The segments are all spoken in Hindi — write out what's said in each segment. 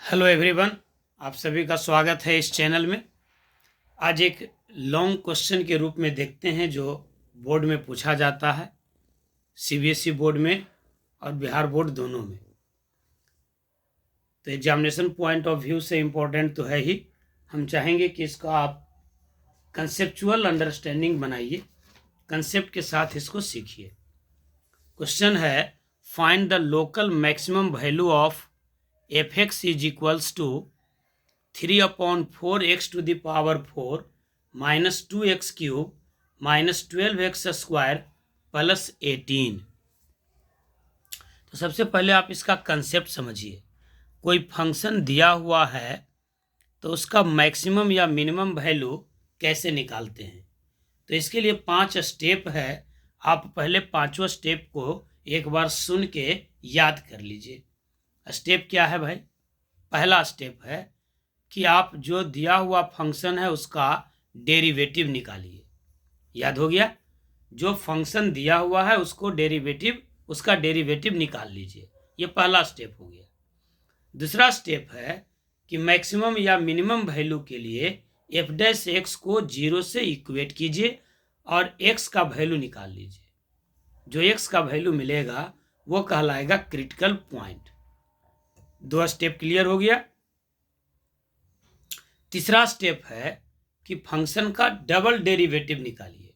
हेलो एवरीवन, आप सभी का स्वागत है इस चैनल में। आज एक लॉन्ग क्वेश्चन के रूप में देखते हैं जो बोर्ड में पूछा जाता है, सीबीएसई बोर्ड में और बिहार बोर्ड दोनों में। तो एग्जामिनेशन पॉइंट ऑफ व्यू से इम्पोर्टेंट तो है ही, हम चाहेंगे कि इसका आप कंसेप्चुअल अंडरस्टैंडिंग बनाइए, कंसेप्ट के साथ इसको सीखिए। क्वेश्चन है, find the local maximum value of f(x) is equals to 3/4x to the power 4 minus 2x cube minus 12x square plus 18। तो सबसे पहले आप इसका कंसेप्ट समझिए। कोई फंक्शन दिया हुआ है तो उसका मैक्सिमम या मिनिमम वैल्यू कैसे निकालते हैं। तो इसके लिए 5 स्टेप है। आप पहले पांचों स्टेप को एक बार सुन के याद कर लीजिए। स्टेप क्या है भाई? पहला स्टेप है कि आप जो दिया हुआ फंक्शन है उसका डेरिवेटिव निकालिए। याद हो गया? जो फंक्शन दिया हुआ है उसका डेरिवेटिव निकाल लीजिए। ये पहला स्टेप हो गया। दूसरा स्टेप है कि मैक्सिमम या मिनिमम वैल्यू के लिए f' को 0 से इक्वेट कीजिए और x का वैल्यू निकाल लीजिए। जो x का वैल्यू मिलेगा वो कहलाएगा क्रिटिकल पॉइंट। 2 स्टेप क्लियर हो गया। तीसरा स्टेप है कि फंक्शन का डबल डेरिवेटिव निकालिए,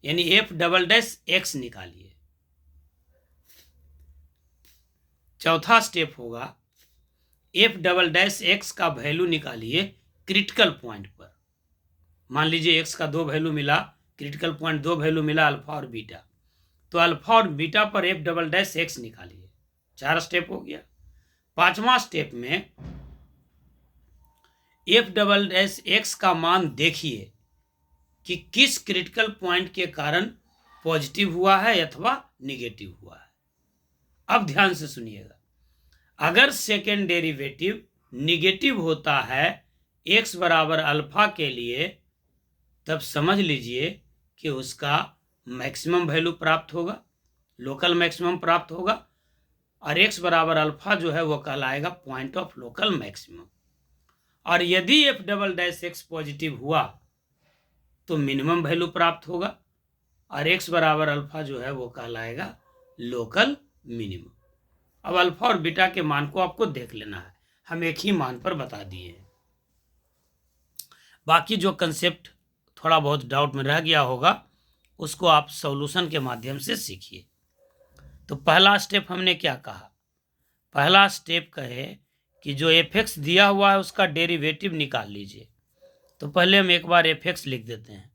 यानी f'(x) निकालिए। चौथा स्टेप होगा f'(x) का वैल्यू निकालिए क्रिटिकल पॉइंट पर। मान लीजिए x का 2 वैल्यू मिला, क्रिटिकल पॉइंट 2 वैल्यू मिला, अल्फा और बीटा। तो अल्फा और बीटा पर f'(x) निकालिए। 4 स्टेप हो गया। पांचवा स्टेप में f'(x) का मान देखिए कि किस क्रिटिकल पॉइंट के कारण पॉजिटिव हुआ है अथवा निगेटिव हुआ है। अब ध्यान से सुनिएगा, अगर सेकेंड डेरिवेटिव निगेटिव होता है x बराबर अल्फा के लिए, तब समझ लीजिए कि उसका मैक्सिमम वैल्यू प्राप्त होगा, लोकल मैक्सिमम प्राप्त होगा, और x बराबर अल्फा जो है वो कहलाएगा पॉइंट ऑफ लोकल मैक्सिमम। और यदि f'(x) पॉजिटिव हुआ तो मिनिमम वैल्यू प्राप्त होगा और x बराबर अल्फा जो है वो कहलाएगा लोकल मिनिमम। अब अल्फा और बीटा के मान को आपको देख लेना है, हम एक ही मान पर बता दिए हैं। बाकी जो कंसेप्ट थोड़ा बहुत डाउट में रह गया होगा उसको आप सॉल्यूशन के माध्यम से सीखिए। तो पहला स्टेप हमने क्या कहा? पहला स्टेप कहे कि जो f(x) दिया हुआ है उसका डेरिवेटिव निकाल लीजिए। तो पहले हम एक बार f(x) लिख देते हैं।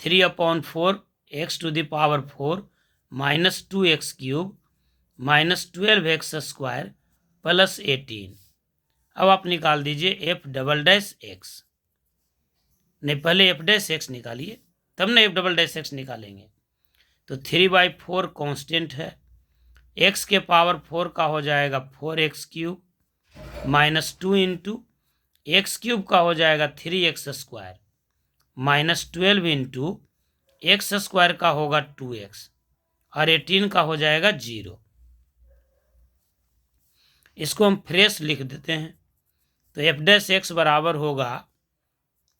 3/4x to the power 4 minus 2x cube minus 12x square plus 18। अब आप निकाल दीजिए f'(x). नहीं, पहले f'(x) निकालिए, तब ना f'(x) निकालेंगे। तो 3/4 कांस्टेंट है, x के पावर 4 का हो जाएगा 4x cube minus 2 into x cube का हो जाएगा 3x square minus 12 into x square का होगा 2x और 18 का हो जाएगा 0। इसको हम फ्रेश लिख देते हैं। तो f'(x) बराबर होगा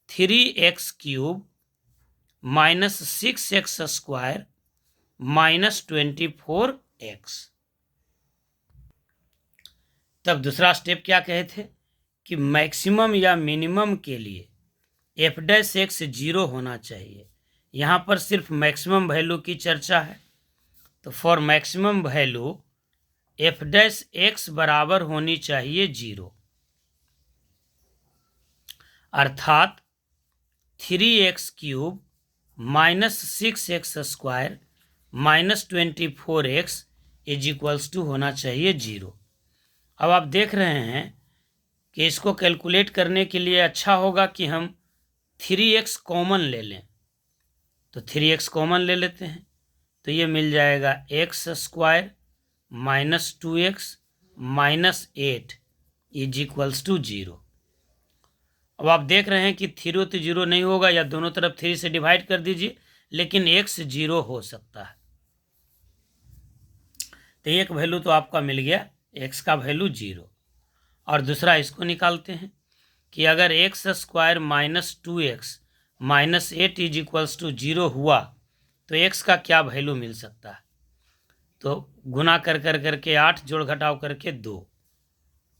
3x cube minus 6x square minus 24x। तब दूसरा स्टेप क्या कहे थे कि मैक्सिमम या मिनिमम के लिए f'(x) 0 होना चाहिए। यहाँ पर सिर्फ मैक्सिमम वैल्यू की चर्चा है। तो फॉर मैक्सिमम वैल्यू f'(x) बराबर होनी चाहिए 0, अर्थात 3x cube minus 6x square minus 24x is equals to होना चाहिए 0। अब आप देख रहे हैं कि इसको कैलकुलेट करने के लिए अच्छा होगा कि हम 3x कॉमन ले लें। तो 3x कॉमन ले लेते हैं, तो ये मिल जाएगा x square minus 2x minus 8 is equals to 0। अब आप देख रहे हैं कि 3 तो 0 नहीं होगा, या दोनों तरफ 3 से डिवाइड कर दीजिए, लेकिन x 0 हो सकता है। तो एक वैल्यू तो आपका मिल गया, x का वैल्यू 0। और दूसरा इसको निकालते हैं कि अगर x square minus 2x minus 8 is equals to 0 हुआ तो x का क्या वैल्यू मिल सकता है। तो गुना कर कर करके 8 जोड़ घटाव करके 2,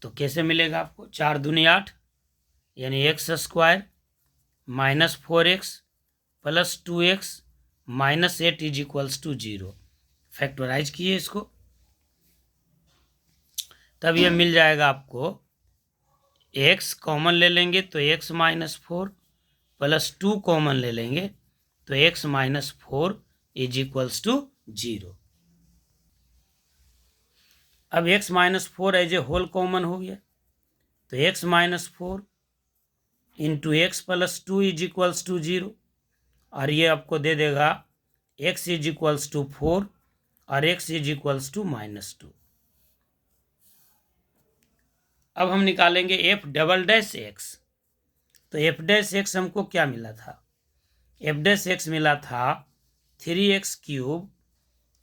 तो कैसे मिलेगा आपको, 4 दूनी 8 यानी x square minus 4x plus 2x minus 8 is equals to 0। Factorise किए इसको, तब ये मिल जाएगा आपको, x कॉमन ले लेंगे तो x माइनस 4 प्लस 2 कॉमन ले लेंगे तो x minus 4 is equals to 0। अब x minus 4 as a whole common हो गया तो x minus 4 into x plus 2 is equals to 0, और ये आपको दे देगा x इज इक्वल्स टू 4 और x is equals to minus 2। अब हम निकालेंगे f डबल डैश x। तो f डैश x हमको क्या मिला था, f डैश x मिला था 3x cube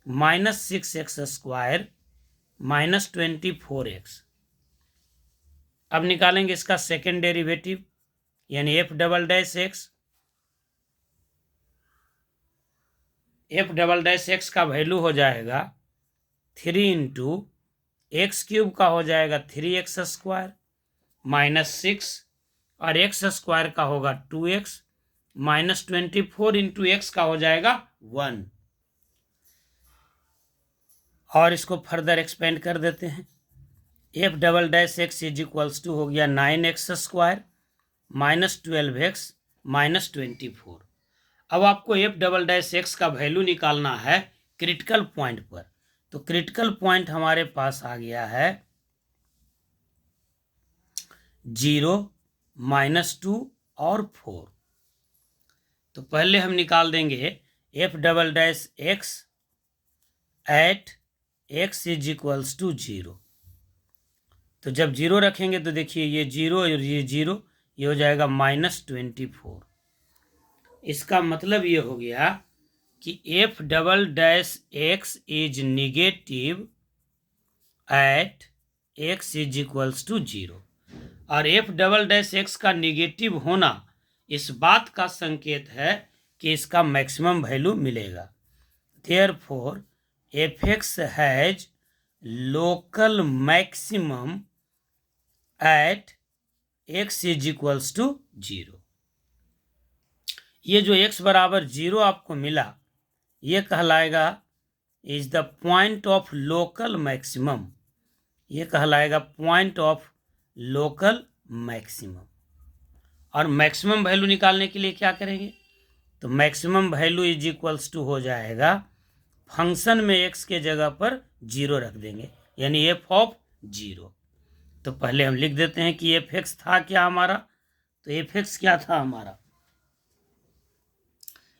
minus 6x square minus 24x। अब निकालेंगे इसका सेकेंड डेरिवेटिव यानी f double dash x। f double dash x का वैल्यू हो जाएगा 3 इंटू एक्स क्यूब का हो जाएगा 3x स्क्वायर माइनस 6 और x स्क्वायर का होगा 2x माइनस 24 इंटू एक्स का हो जाएगा 1। और इसको फर्दर एक्सपेंड कर देते हैं, f double dash x is equals to हो गया 9x square minus 12x minus 24। अब आपको f डबल डैश x का वैल्यू निकालना है क्रिटिकल पॉइंट पर। तो क्रिटिकल पॉइंट हमारे पास आ गया है 0 माइनस 2 और 4। तो पहले हम निकाल देंगे f double dash x at x is equals to 0। तो जब 0 रखेंगे तो देखिए ये 0 और ये 0, ये हो जाएगा माइनस 24। इसका मतलब ये हो गया कि f double dash x is negative at x is equals to 0। और f डबल डैश x का निगेटिव होना इस बात का संकेत है कि इसका मैक्सिमम वैल्यू मिलेगा। Therefore fx has local maximum at x is equals to 0। ये जो x बराबर 0 आपको मिला ये कहलाएगा is the point of local maximum, ये कहलाएगा पॉइंट ऑफ लोकल मैक्सिमम। और मैक्सिमम वैल्यू निकालने के लिए क्या करेंगे, तो maximum value is equals to हो जाएगा फंक्शन में x के जगह पर 0 रख देंगे यानी f ऑफ 0। तो पहले हम लिख देते हैं कि fx था क्या हमारा, तो fx क्या था हमारा,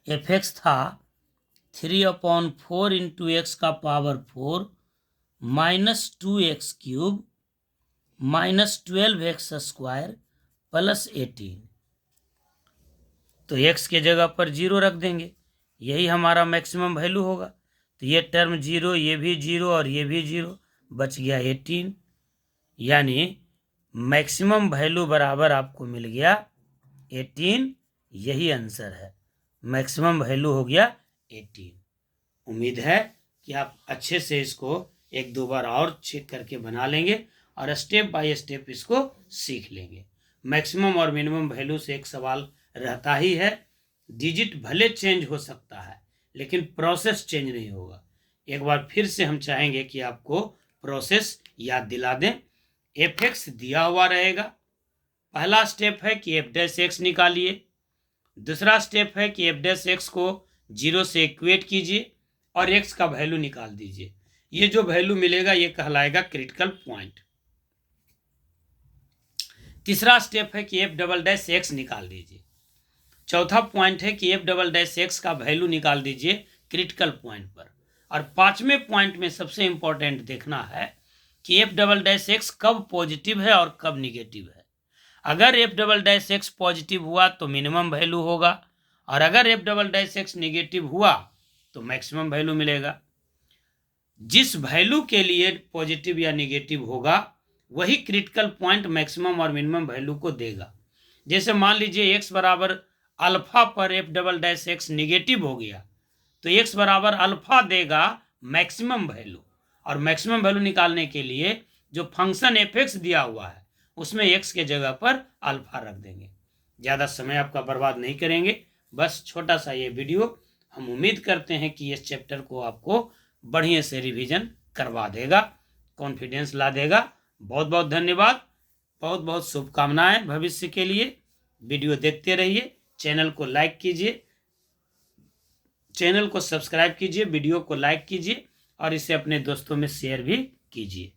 fx था 3/4 इंटू एक्स का power 4 minus 2x cube minus 12x square plus 18। तो x के जगह पर 0 रख देंगे, यही हमारा मैक्सिमम वैल्यू होगा। तो ये टर्म 0, ये भी 0 और ये भी 0, बच गया 18। यानी मैक्सिमम वैल्यू बराबर आपको मिल गया 18, यही आंसर है, मैक्सिमम वैल्यू हो गया 18। उम्मीद है कि आप अच्छे से इसको एक दो बार और चेक करके बना लेंगे और स्टेप बाय स्टेप इसको सीख लेंगे। मैक्सिमम और मिनिमम वैल्यू से एक सवाल रहता ही है, डिजिट भले चेंज हो सकता है लेकिन प्रोसेस चेंज नहीं होगा। एक बार फिर से हम चाहेंगे कि आपको प्रोसेस याद दिला दें। fx दिया हुआ रहेगा, पहला स्टेप है कि f डैश x निकालिए, दूसरा स्टेप है कि f डैश x को 0 से इक्वेट कीजिए और x का वैल्यू निकाल दीजिए। ये जो वैल्यू मिलेगा ये कहलाएगा क्रिटिकल पॉइंट। तीसरा स्टेप है कि f डबल डैश x निकाल दीजिए। चौथा पॉइंट है कि f डबल डैश x का वैल्यू निकाल दीजिए क्रिटिकल पॉइंट पर। और पांचवें पॉइंट में सबसे इंपॉर्टेंट देखना है कि f डबल डैश x कब पॉजिटिव है और कब निगेटिव है। अगर f double dash x positive हुआ तो मिनिमम वैल्यू होगा और अगर f double dash x negative हुआ तो मैक्सिमम वैल्यू मिलेगा। जिस वैल्यू के लिए पॉजिटिव या निगेटिव होगा वही क्रिटिकल पॉइंट मैक्सिमम और मिनिमम वैल्यू को देगा। जैसे मान लीजिए x बराबर अल्फा पर F double dash x negative हो गया, तो x बराबर अल्फा देगा मैक्सिमम वैल्यू, और मैक्सिमम वैल्यू निकालने के लिए जो फंक्शन एफ एक्स दिया हुआ है उसमें x के जगह पर अल्फा रख देंगे। ज़्यादा समय आपका बर्बाद नहीं करेंगे, बस छोटा सा ये वीडियो, हम उम्मीद करते हैं कि इस चैप्टर को आपको बढ़िया से रिवीजन करवा देगा, कॉन्फिडेंस ला देगा। बहुत बहुत धन्यवाद, बहुत बहुत शुभकामनाएं भविष्य के लिए। वीडियो देखते रहिए, चैनल को लाइक कीजिए, चैनल को सब्सक्राइब कीजिए, वीडियो को लाइक कीजिए और इसे अपने दोस्तों में शेयर भी कीजिए।